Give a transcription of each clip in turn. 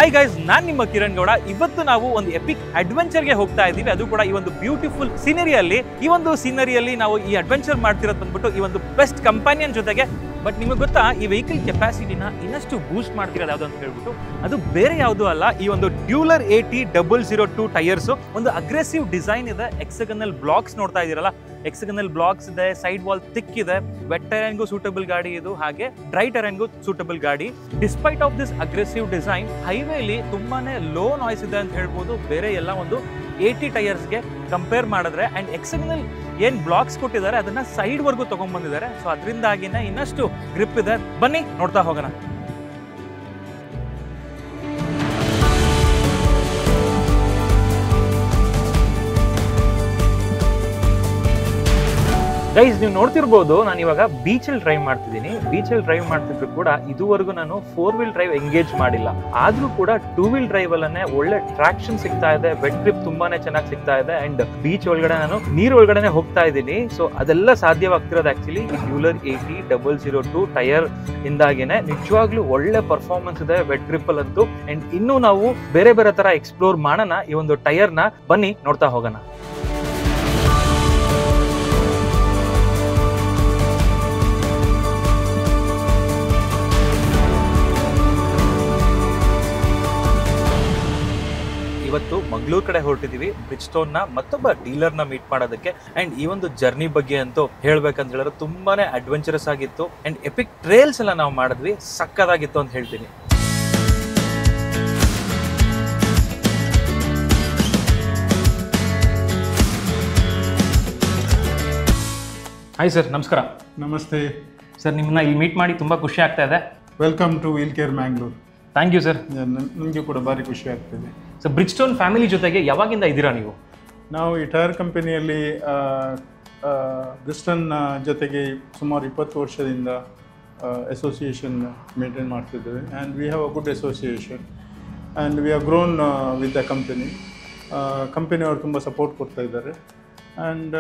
Hi guys, ನಾನು ನಿಮ್ಮ ಕಿರಣ್ ಗೌಡ. ಇವತ್ತು ನಾವು ಒಂದು ಎಪಿಕ್ ಅಡ್ವೆಂಚರ್ಗೆ ಹೋಗ್ತಾ ಇದ್ದೀವಿ. ಅದು ಕೂಡ ಈ ಒಂದು ಬ್ಯೂಟಿಫುಲ್ ಸೀನರಿಯಲ್ಲಿ ನಾವು ಈ ಅಡ್ವೆಂಚರ್ ಮಾಡ್ತಿರೋದು ಬಂದ್ಬಿಟ್ಟು ಈ ಒಂದು ಬೆಸ್ಟ್ ಕಂಪಾನಿಯನ್ ಜೊತೆಗೆ. ಬಟ್ ನಿಮಗೆ ಗೊತ್ತಾ, ಈ ವೆಹಿಕಲ್ ಕೆಪಾಸಿಟಿನ ಇನ್ನಷ್ಟು ಬೂಸ್ಟ್ ಮಾಡ್ತಿರೋದು ಯಾವುದು ಅಂತ ಹೇಳ್ಬಿಟ್ಟು ಅದು ಬೇರೆ ಯಾವುದೂ ಅಲ್ಲ, ಈ ಒಂದು ಡ್ಯೂಲರ್ 80-002 ಟೈರ್ಸ್. ಒಂದು ಅಗ್ರೆಸಿವ್ ಡಿಸೈನ್ ಇದೆ, ಎಕ್ಸಗನಲ್ ಬ್ಲಾಕ್ಸ್ ನೋಡ್ತಾ ಇದ್ದೀರಲ್ಲ, ಎಕ್ಸಗನಲ್ ಬ್ಲಾಕ್ಸ್ ಇದೆ, ಸೈಡ್ ವಾಲ್ ಥಿಕ್ ಇದೆ. ವೆಟ್ ಟೆರೈನ್ಗೂ ಸೂಟಬಲ್ ಗಾಡಿ ಇದು, ಹಾಗೆ ಡ್ರೈ ಟೆರೈನ್ಗೂ ಸೂಟಬಲ್ ಗಾಡಿ. Despite of this aggressive design, ಹೈವೇಲಿ ತುಂಬಾನೇ ಲೋ ನಾಯ್ಸ್ ಇದೆ ಅಂತ ಹೇಳ್ಬೋದು ಬೇರೆ ಎಲ್ಲ ಒಂದು 80 ಟೈರ್ಸ್ಗೆ ಕಂಪೇರ್ ಮಾಡಿದ್ರೆ. ಅಂಡ್ ಎಕ್ಸಗನಲ್ ಏನ್ ಬ್ಲಾಕ್ಸ್ ಕೊಟ್ಟಿದ್ದಾರೆ ಅದನ್ನ ಸೈಡ್ ವರ್ಗೂ ತಗೊಂಡ್ ಬಂದಿದ್ದಾರೆ. ಸೊ ಅದರಿಂದಾಗಿನೇ ಇನ್ನಷ್ಟು ಗ್ರಿಪ್ ಇದೆ. ಬನ್ನಿ ನೋಡ್ತಾ ಹೋಗೋಣ. ಗೈಸ್, ನೀವು ನೋಡ್ತಿರ್ಬೋದು, ನಾನು ಇವಾಗ ಬೀಚಲ್ಲಿ ಡ್ರೈವ್ ಮಾಡ್ತಿದ್ದೀನಿ. ಬೀಚಲ್ಲಿ ಡ್ರೈವ್ ಮಾಡ್ತಿದ್ರು ಕೂಡ ಇದುವರೆಗೂ ನಾನು 4 ವೀಲ್ ಡ್ರೈವ್ ಎಂಗೇಜ್ ಮಾಡಿಲ್ಲ. ಆದ್ರೂ ಕೂಡ 2 ವೀಲ್ ಡ್ರೈವ್ ಅಲ್ಲೇ ಒಳ್ಳೆ ಟ್ರಾಕ್ಷನ್ ಸಿಗ್ತಾ ಇದೆ, ವೆಟ್ ಗ್ರಿಪ್ ತುಂಬಾನೇ ಚೆನ್ನಾಗಿ ಸಿಗ್ತಾ ಇದೆ. ಅಂಡ್ ಬೀಚ್ ಒಳಗಡೆ ನಾನು ನೀರ್ ಒಳಗಡೆ ಹೋಗ್ತಾ ಇದ್ದೀನಿ. ಸೊ ಅದೆಲ್ಲ ಸಾಧ್ಯವಾಗ್ತಿರೋದು ಆಕ್ಚುಲಿ ಈ ಡ್ಯೂಲರ್ 80-002 ಟೈರ್ ಇಂದಾಗೇನೆ. ನಿಜವಾಗ್ಲೂ ಒಳ್ಳೆ ಪರ್ಫಾರ್ಮೆನ್ಸ್ ಇದೆ ವೆಟ್ ಗ್ರಿಪ್ ಅಲ್ಲಂತೂ. ಅಂಡ್ ಇನ್ನೂ ನಾವು ಬೇರೆ ಬೇರೆ ತರ ಎಕ್ಸ್ಪ್ಲೋರ್ ಮಾಡೋಣ ಈ ಒಂದು ಟೈರ್ ನ. ಬನ್ನಿ ನೋಡ್ತಾ ಹೋಗೋಣ. ಇವತ್ತು ಮಂಗಳೂರು ಕಡೆ ಹೊರಟಿದೀವಿ, ಬ್ರಿಡ್ಜ್ಸ್ಟೋನ್ ನ ಮತ್ತೊಬ್ಬ ಡೀಲರ್ ನ ಮೀಟ್ ಮಾಡೋದಕ್ಕೆ. ಅಂಡ್ ಈ ಒಂದು ಜರ್ನಿ ಬಗ್ಗೆ ಅಂತೂ ಹೇಳ್ಬೇಕಂತ ಹೇಳಿದ್ರೆ ತುಂಬಾನೇ ಅಡ್ವೆಂಚರಸ್ ಆಗಿತ್ತು. ಅಂಡ್ ಎಪಿಕ್ ಟ್ರೇಲ್ಸ್ ಎಲ್ಲ ನಾವು ಮಾಡಿದ್ವಿ, ಸಕ್ಕದಾಗಿತ್ತು ಅಂತ ಹೇಳ್ತೀನಿ. ಹಾಯ್ ಸರ್, ನಮಸ್ಕಾರ. ನಮಸ್ತೆ ಸರ್, ನಿಮ್ಮನ್ನ ಇಲ್ಲಿ ಮೀಟ್ ಮಾಡಿ ತುಂಬಾ ಖುಷಿ ಆಗ್ತಾ ಇದೆ. Welcome to wheel care Mangalore. Thank you sir. ನಮಗೆ ಕೂಡ ಭಾರಿ ಖುಷಿ ಆಗ್ತಿದೆ. ಸೊ ಬ್ರಿಡ್ಜ್ಸ್ಟೋನ್ ಫ್ಯಾಮಿಲಿ ಜೊತೆಗೆ ಯಾವಾಗಿಂದ ಇದ್ದೀರಾ ನೀವು? ನಾವು ಈ ಟೈರ್ ಕಂಪನಿಯಲ್ಲಿ ಬ್ರಿಸ್ಟನ್ ಜೊತೆಗೆ ಸುಮಾರು 20 ವರ್ಷದಿಂದ ಅಸೋಸಿಯೇಷನ್ ಮೇಂಟೈನ್ ಮಾಡ್ತಿದ್ದೇವೆ. And we have a good association and we have grown with the company. ಕಂಪನಿಯವರು ತುಂಬ ಸಪೋರ್ಟ್ ಕೊಡ್ತಾ ಇದ್ದಾರೆ. ಆ್ಯಂಡ್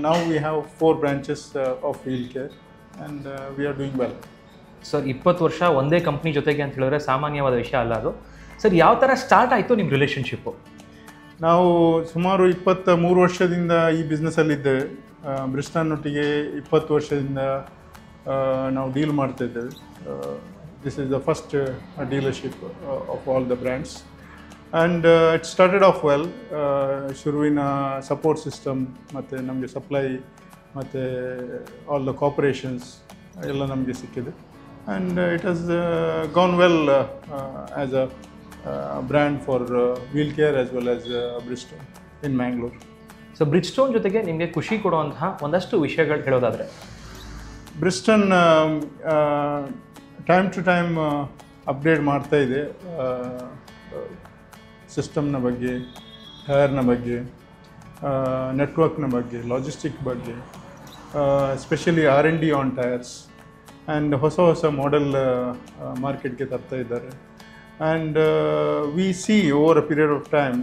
ನಾವು we have 4 branches of wheel care and we are doing well. Sir, 20 ವರ್ಷ ಒಂದೇ ಕಂಪ್ನಿ ಜೊತೆಗೆ ಅಂತ ಹೇಳಿದ್ರೆ ಸಾಮಾನ್ಯವಾದ ವಿಷಯ ಅಲ್ಲ ಅದು. ಸರ್, ಯಾವ ಥರ ಸ್ಟಾರ್ಟ್ ಆಯಿತು ನಿಮ್ಮ ರಿಲೇಷನ್ಶಿಪ್ಪು? ನಾವು ಸುಮಾರು 23 ವರ್ಷದಿಂದ ಈ ಬಿಸ್ನೆಸ್ಸಲ್ಲಿದ್ದೇವೆ. ಬ್ರಿಸ್ಟನ್ನೊಟ್ಟಿಗೆ 20 ವರ್ಷದಿಂದ ನಾವು ಡೀಲ್ ಮಾಡ್ತಾ ಇದ್ದೇವೆ. This is the first dealership of all the brands. And it started off well. ಶುರುವಿನ ಸಪೋರ್ಟ್ ಸಿಸ್ಟಮ್ ಮತ್ತು ನಮಗೆ ಸಪ್ಲೈ ಮತ್ತು ಆಲ್ ದ ಕೋಪರೇಷನ್ಸ್ ಎಲ್ಲ ನಮಗೆ ಸಿಕ್ಕಿದೆ. And it has gone well as a brand for wheel care as well as Bridgestone in Mangalore. So Bridgestone ಜೊತೆಗೆ ನಿಮಗೆ ಖುಷಿ ಕೊಡುವಂತಹ ಒಂದಷ್ಟು ವಿಷಯಗಳು ಹೇಳೋದಾದರೆ? Bridgestone time to time update ಮಾಡ್ತಾ ಇದೆ. ಸಿಸ್ಟಮ್ನ ಬಗ್ಗೆ, ಟೈರ್ನ ಬಗ್ಗೆ, ನೆಟ್ವರ್ಕ್ನ ಬಗ್ಗೆ, ಲಾಜಿಸ್ಟಿಕ್ ಬಗ್ಗೆ, especially R&D on tyres. And ಹೊಸ ಮಾಡೆಲ್ ಮಾರ್ಕೆಟ್ಗೆ ತರ್ತಾ ಇದ್ದಾರೆ. And we C over a period of time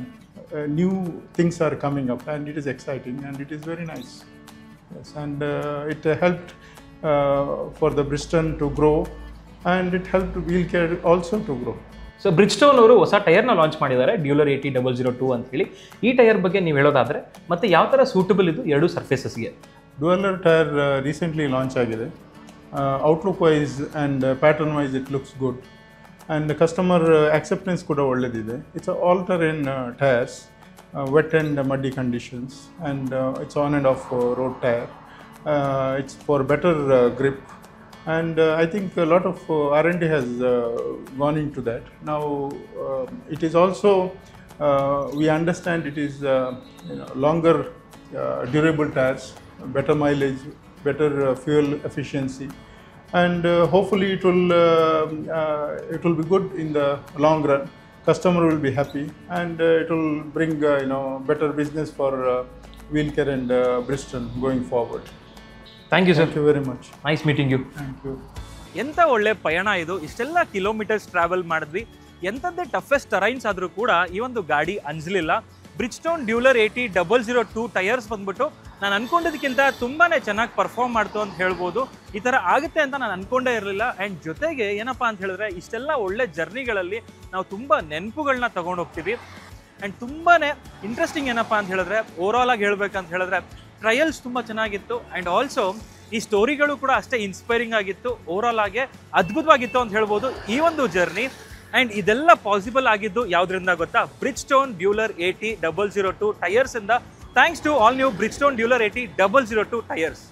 new things are coming up and it is exciting and it is very nice. Yes, and it helped for the Bridgestone to grow and it helped wheel care also to grow. So Bridgestone ಅವರು ಹೊಸ ಟೈರ್ನ launch ಮಾಡಿದ್ದಾರೆ, ಡ್ಯೂಲರ್ 80-002 ಅಂತ ಹೇಳಿ. ಈ tyre ಬಗ್ಗೆ ನೀವು ಹೇಳೋದಾದರೆ ಮತ್ತು ಯಾವ ಥರ ಸೂಟಬಲ್ ಇದು ಎರಡು ಸರ್ಫೇಸಸ್ಗೆ? ಡ್ಯೂಲರ್ ಟೈರ್ ರೀಸೆಂಟ್ಲಿ ಲಾಂಚ್ ಆಗಿದೆ. Outlook wise and pattern wise it looks good and customer acceptance ಕೂಡ ಒಳ್ಳೆದಿದೆ. It's all terrain tyres, wet and muddy conditions and it's on and off road tyre. It's for better grip and I think a lot of R&D has gone into that. Now it is also we understand it is longer durable tires, better mileage, better fuel efficiency, and hopefully it will be good in the long run. Customer will be happy and it will bring better business for wheel care and Bridgestone going forward. Thank you sir. Thank you very much. Nice meeting you. Thank you. ಎಂಥ ಒಳ್ಳೆ ಪಯಣ ಇದು. ಇಷ್ಟೆಲ್ಲ kilometres travel ಮಾಡಿದ್ವಿ. ಎಂಥದ್ದೇ toughest ಟರೈನ್ಸ್ ಆದರೂ ಕೂಡ ಈ ಒಂದು ಗಾಡಿ ಅಂಜಲಿಲ್ಲ. ಬ್ರಿಡ್ಜ್ಸ್ಟೋನ್ ಡ್ಯೂಲರ್ 80-002 ಟೈರ್ಸ್ ಬಂದ್ಬಿಟ್ಟು ನಾನು ಅನ್ಕೊಂಡಿದ್ದಕ್ಕಿಂತ ತುಂಬಾ ಚೆನ್ನಾಗಿ ಪರ್ಫಾರ್ಮ್ ಮಾಡ್ತು ಅಂತ ಹೇಳ್ಬೋದು. ಈ ಥರ ಆಗುತ್ತೆ ಅಂತ ನಾನು ಅನ್ಕೊಂಡೇ ಇರಲಿಲ್ಲ. ಆ್ಯಂಡ್ ಜೊತೆಗೆ ಏನಪ್ಪ ಅಂತ ಹೇಳಿದ್ರೆ ಇಷ್ಟೆಲ್ಲ ಒಳ್ಳೆ ಜರ್ನಿಗಳಲ್ಲಿ ನಾವು ತುಂಬ ನೆನಪುಗಳನ್ನ ತೊಗೊಂಡು ಹೋಗ್ತೀವಿ. ಆ್ಯಂಡ್ ತುಂಬಾ ಇಂಟ್ರೆಸ್ಟಿಂಗ್ ಏನಪ್ಪ ಅಂತ ಹೇಳಿದ್ರೆ ಓವರಾಲ್ ಆಗಿ ಹೇಳ್ಬೇಕಂತ ಹೇಳಿದ್ರೆ ಟ್ರಯಲ್ಸ್ ತುಂಬ ಚೆನ್ನಾಗಿತ್ತು. ಆ್ಯಂಡ್ ಆಲ್ಸೋ ಈ ಸ್ಟೋರಿಗಳು ಕೂಡ ಅಷ್ಟೇ ಇನ್ಸ್ಪೈರಿಂಗ್ ಆಗಿತ್ತು. ಓವರಾಲ್ ಆಗಿ ಅದ್ಭುತವಾಗಿತ್ತು ಅಂತ ಹೇಳ್ಬೋದು ಈ ಒಂದು ಜರ್ನಿ. ಆ್ಯಂಡ್ ಇದೆಲ್ಲ ಪಾಸಿಬಲ್ ಆಗಿದ್ದು ಯಾವುದರಿಂದ ಗೊತ್ತಾ? ಬ್ರಿಡ್ಜ್ಸ್ಟೋನ್ ಡ್ಯೂಲರ್ 80 002 ಟೈರ್ಸ್ ಇಂದ. Thanks to all new Bridgestone Dueler 80 002 tyres.